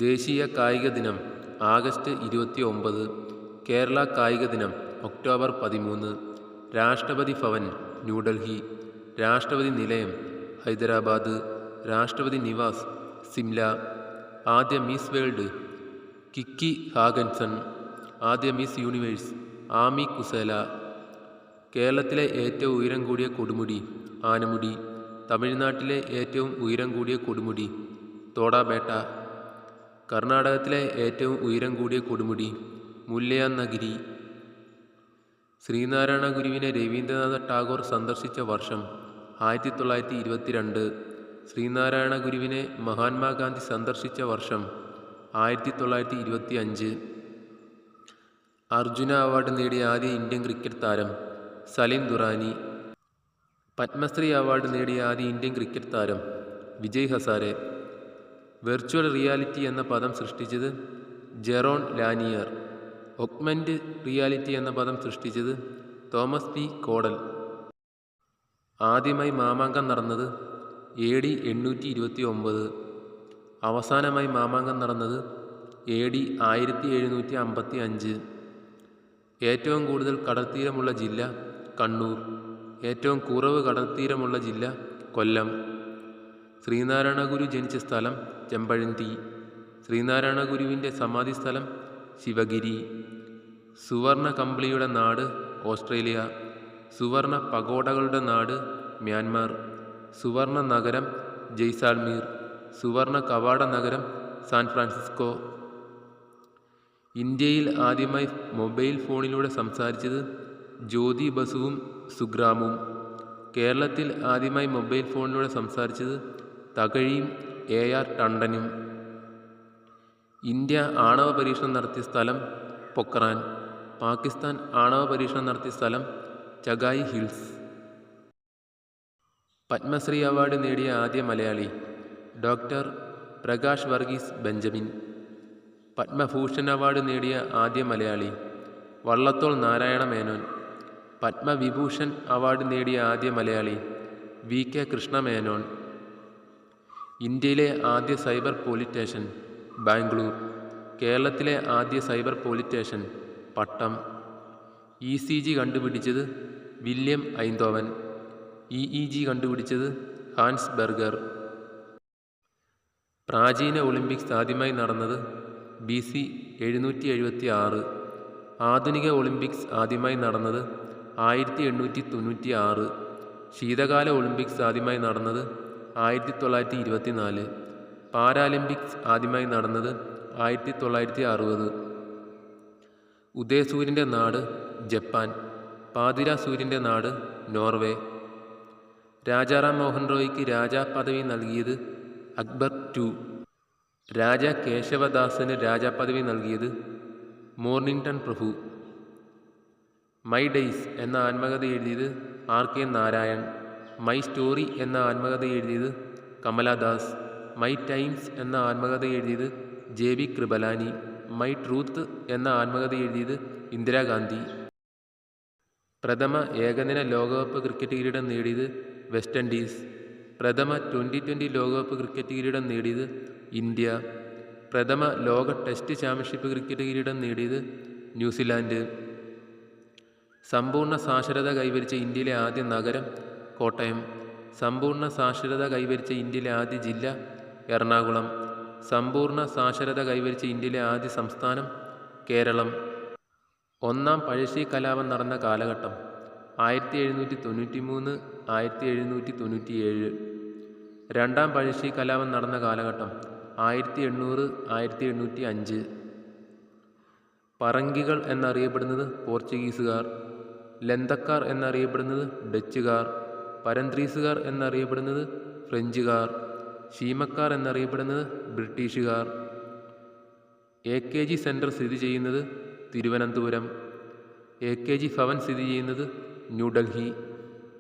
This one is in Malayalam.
ദേശീയ കായിക ദിനം ആഗസ്റ്റ് 29. കേരള കായിക ദിനം ഒക്ടോബർ 13. രാഷ്ട്രപതി ഭവൻ ന്യൂഡൽഹി. രാഷ്ട്രപതി നിലയം ഹൈദരാബാദ്. രാഷ്ട്രപതി നിവാസ് സിംല. ആദ്യ മിസ് വേൾഡ് കിക്കി ഹാഗൻസൺ. ആദ്യ മിസ് യൂണിവേഴ്സ് ആമി കുസേല. കേരളത്തിലെ ഏറ്റവും ഉയരം കൂടിയ കൊടുമുടി ആനമുടി. തമിഴ്നാട്ടിലെ ഏറ്റവും ഉയരം കൂടിയ കൊടുമുടി തോഡാബേട്ട. കർണാടകത്തിലെ ഏറ്റവും ഉയരം കൂടിയ കൊടുമുടി മുല്ലയാന്നഗിരി. ശ്രീനാരായണ ഗുരുവിനെ രവീന്ദ്രനാഥ ടാഗോർ സന്ദർശിച്ച വർഷം 1922. ശ്രീനാരായണ ഗുരുവിനെ മഹാത്മാഗാന്ധി സന്ദർശിച്ച വർഷം 1925. അർജുന അവാർഡ് നേടിയ ആദ്യ ഇന്ത്യൻ ക്രിക്കറ്റ് താരം സലിം ദുറാനി. പത്മശ്രീ അവാർഡ് നേടിയ ആദ്യ ഇന്ത്യൻ ക്രിക്കറ്റ് താരം വിജയ് ഹസാരെ. വെർച്വൽ റിയാലിറ്റി എന്ന പദം സൃഷ്ടിച്ചത് ജെറോൺ ലാനിയർ. ഒഗ്മെൻ്റ് റിയാലിറ്റി എന്ന പദം സൃഷ്ടിച്ചത് തോമസ് പി കോഡൽ. ആദ്യമായി മാമാങ്കം നടന്നത് AD 829. അവസാനമായി മാമാങ്കം നടന്നത് AD 1755. ഏറ്റവും കൂടുതൽ കടൽത്തീരമുള്ള ജില്ല കണ്ണൂർ. ഏറ്റവും കുറവ് കടൽത്തീരമുള്ള ജില്ല കൊല്ലം. ശ്രീനാരായണ ഗുരു ജനിച്ച സ്ഥലം ചെമ്പഴന്തി. ശ്രീനാരായണ ഗുരുവിൻ്റെ സമാധി സ്ഥലം ശിവഗിരി. സുവർണ കമ്പിളിയുടെ നാട് ഓസ്ട്രേലിയ. സുവർണ പഗോഡകളുടെ നാട് മ്യാൻമാർ. സുവർണ നഗരം ജയ്സാൽമീർ. സുവർണ കവാട നഗരം സാൻ ഫ്രാൻസിസ്കോ. ഇന്ത്യയിൽ ആദ്യമായി മൊബൈൽ ഫോണിലൂടെ സംസാരിച്ചത് ജ്യോതി ബസുവും സുഗ്രാമും. കേരളത്തിൽ ആദ്യമായി മൊബൈൽ ഫോണിലൂടെ സംസാരിച്ചത് തകഴിയും AR ടണ്ടനും. ഇന്ത്യ ആണവ പരീക്ഷണം നടത്തിയ സ്ഥലം പൊക്രാൻ. പാകിസ്ഥാൻ ആണവ പരീക്ഷണം നടത്തിയ സ്ഥലം ചഗായി ഹിൽസ്. പത്മശ്രീ അവാർഡ് നേടിയ ആദ്യ Malayali doctor Prakash Varghese Benjamin. Padma Bhushan award നേടിയ ആദ്യ മലയാളി വള്ളത്തോൾ നാരായണ മേനോൻ. പത്മവിഭൂഷൺ അവാർഡ് നേടിയ ആദ്യ മലയാളി VK കൃഷ്ണ മേനോൻ. ഇന്ത്യയിലെ ആദ്യ സൈബർ പോലീസ് സ്റ്റേഷൻ ബാംഗ്ലൂർ. കേരളത്തിലെ ആദ്യ സൈബർ പോലീസ് സ്റ്റേഷൻ പട്ടം. ECG കണ്ടുപിടിച്ചത് വില്യം ഐന്തോവൻ. EEG കണ്ടുപിടിച്ചത് ഹാൻസ് ബെർഗർ. പ്രാചീന ഒളിമ്പിക്സ് ആദ്യമായി നടന്നത് BC 776. ആധുനിക ഒളിമ്പിക്സ് ആദ്യമായി നടന്നത് 1896. ശീതകാല ഒളിമ്പിക്സ് ആദ്യമായി നടന്നത് 1924. പാരാലിമ്പിക്സ് ആദ്യമായി നടന്നത് 1960. ഉദയസൂര്യൻ്റെ നാട് ജപ്പാൻ. പാതിര സൂര്യൻ്റെ നാട് നോർവേ. രാജാറാം മോഹൻ റോയ്ക്ക് രാജാ പദവി നൽകിയത് അക്ബർ II. രാജാ കേശവദാസന് രാജാപദവി നൽകിയത് മോർണിംഗ്ടൺ പ്രഭു. മൈ ഡേയ്സ് എന്ന ആത്മകഥ എഴുതിയത് RK നാരായൺ. മൈ സ്റ്റോറി എന്ന ആത്മകഥ എഴുതിയത് കമലദാസ്. മൈ ടൈംസ് എന്ന ആത്മകഥ എഴുതിയത് JB കൃപലാനി. മൈ ട്രൂത്ത് എന്ന ആത്മകഥ എഴുതിയത് ഇന്ദിരാഗാന്ധി. പ്രഥമ ഏകദിന ലോകകപ്പ് ക്രിക്കറ്റ് കിരീടം നേടിയത് വെസ്റ്റ് ഇൻഡീസ്. പ്രഥമ T20 ലോകകപ്പ് ക്രിക്കറ്റ് കിരീടം നേടിയത് ഇന്ത്യ. പ്രഥമ ലോക ടെസ്റ്റ് ചാമ്പ്യൻഷിപ്പ് ക്രിക്കറ്റ് കിരീടം നേടിയത് ന്യൂസിലാൻഡ്. സമ്പൂർണ്ണ സാക്ഷരത കൈവരിച്ച ഇന്ത്യയിലെ ആദ്യ നഗരം കോട്ടയം. സമ്പൂർണ്ണ സാക്ഷരത കൈവരിച്ച ഇന്ത്യയിലെ ആദ്യ ജില്ല എറണാകുളം. സമ്പൂർണ്ണ സാക്ഷരത കൈവരിച്ച ഇന്ത്യയിലെ ആദ്യ സംസ്ഥാനം കേരളം. ഒന്നാം പഴശ്ശി കലാപം നടന്ന കാലഘട്ടം 1793 1797. രണ്ടാം പഴശ്ശി കലാപം നടന്ന കാലഘട്ടം 1800 1805. പറങ്കികൾ എന്നറിയപ്പെടുന്നത് പോർച്ചുഗീസുകാർ. ലന്തക്കാർ എന്നറിയപ്പെടുന്നത് ഡച്ചുകാർ. പരന്ത്രീസുകാർ എന്നറിയപ്പെടുന്നത് ഫ്രഞ്ചുകാർ. ശീമക്കാർ എന്നറിയപ്പെടുന്നത് ബ്രിട്ടീഷുകാർ. AKG സെൻറ്റർ സ്ഥിതി ചെയ്യുന്നത് തിരുവനന്തപുരം. AKG ഭവൻ സ്ഥിതി ചെയ്യുന്നത് ന്യൂഡൽഹി.